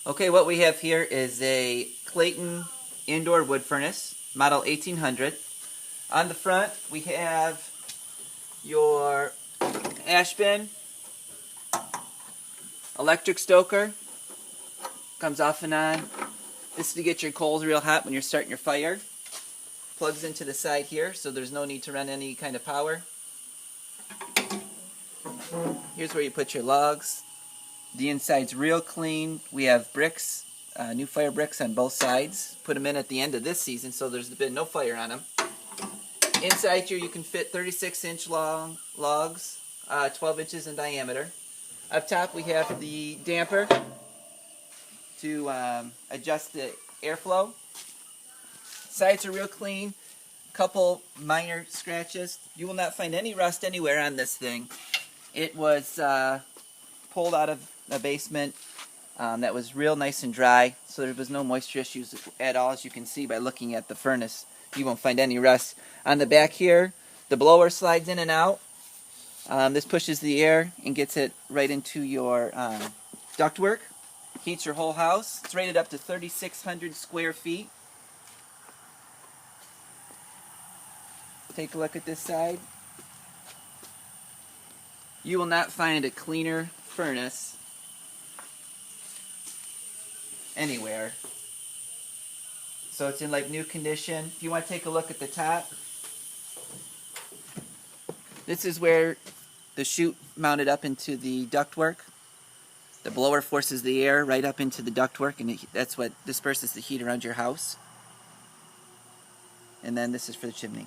Okay, what we have here is a Clayton indoor wood furnace, model 1800. On the front, we have your ash bin, electric stoker, comes off and on. This is to get your coals real hot when you're starting your fire. Plugs into the side here, so there's no need to run any kind of power. Here's where you put your logs. The inside's real clean. We have bricks, new fire bricks on both sides. Put them in at the end of this season, so there's been no fire on them. Inside here you can fit 36-inch long logs, 12 inches in diameter. Up top we have the damper to adjust the airflow. Sides are real clean. Couple minor scratches. You will not find any rust anywhere on this thing. It was pulled out of a basement that was real nice and dry, so there was no moisture issues at all, as you can see by looking at the furnace. You won't find any rust. On the back here, the blower slides in and out. This pushes the air and gets it right into your ductwork. Heats your whole house. It's rated up to 3,600 square feet. Take a look at this side. You will not find a cleaner furnace anywhere. So it's in like new condition. If you want to take a look at the top, this is where the chute mounted up into the ductwork. The blower forces the air right up into the ductwork, and that's what disperses the heat around your house. And then this is for the chimney.